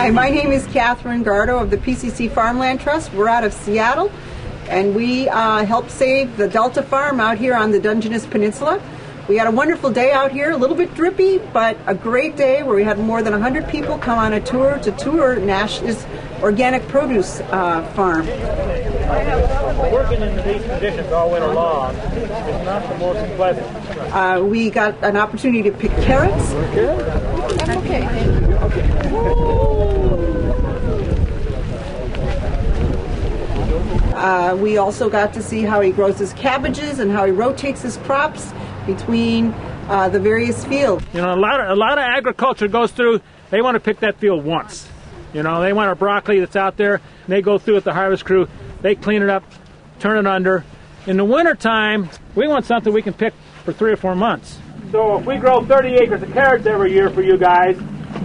Hi, my name is Catherine Gardo of the PCC Farmland Trust. We're out of Seattle, and we help save the Delta Farm out here on the Dungeness Peninsula. We had a wonderful day out here, a little bit drippy, but a great day where we had more than 100 people come on a tour to tour Nash's organic produce farm. Working in these conditions all winter long is not the most pleasant. We got an opportunity to pick carrots. I'm okay. We also got to see how he grows his cabbages and how he rotates his crops between the various fields. You know, a lot of agriculture goes through. They want to pick that field once. You know, they want a broccoli that's out there, and they go through with the harvest crew. They clean it up, turn it under. In the wintertime, we want something we can pick for 3 or 4 months. So if we grow 30 acres of carrots every year for you guys,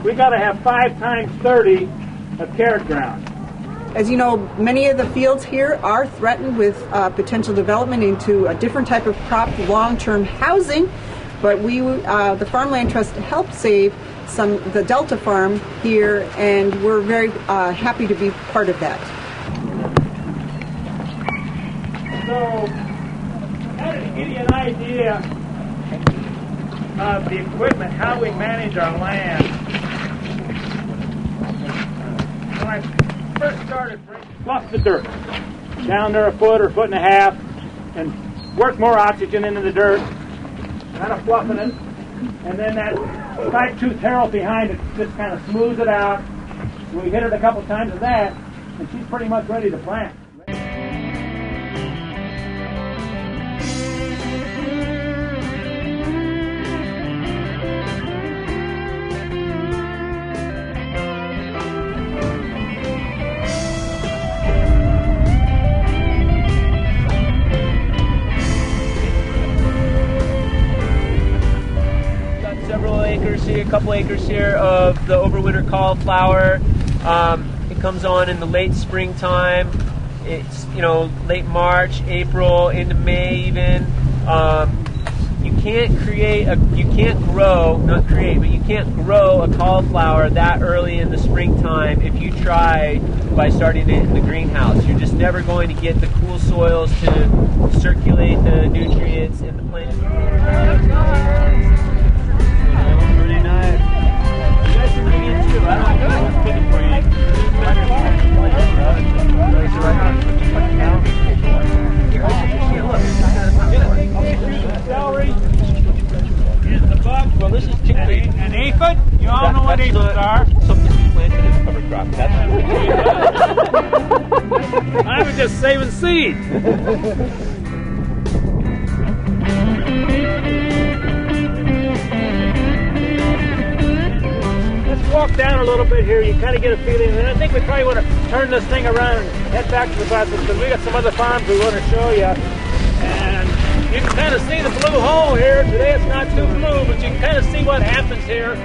we got to have 5 times 30 of carrot ground. As you know, many of the fields here are threatened with potential development into a different type of crop, long-term housing, but we, the Farmland Trust, helped save the Delta Farm here, and we're very happy to be part of that. So, kind of to give you an idea of the equipment, how we manage our land. When I first started, fluff the dirt down there a foot or foot and a half, and work more oxygen into the dirt, kind of fluffing it, and then that side tooth harrow behind it just kind of smooths it out. We hit it a couple times with that, and she's pretty much ready to plant. A couple acres here of the overwinter cauliflower. It comes on in the late springtime. It's, you know, late March, April, into May even. You can't grow a cauliflower that early in the springtime if you try by starting it in the greenhouse. You're just never going to get the cool soils to circulate the nutrients in the plant. Celery and the bugs. Well, this is chickpea. An aphid? You all know what aphids are. Something you planted as cover crop. I was just saving seed. Walk down a little bit here, you kind of get a feeling, and I think we probably want to turn this thing around and head back to the bus because we got some other farms we want to show you. And you can kind of see the blue hole here. Today it's not too blue, but you can kind of see what happens here.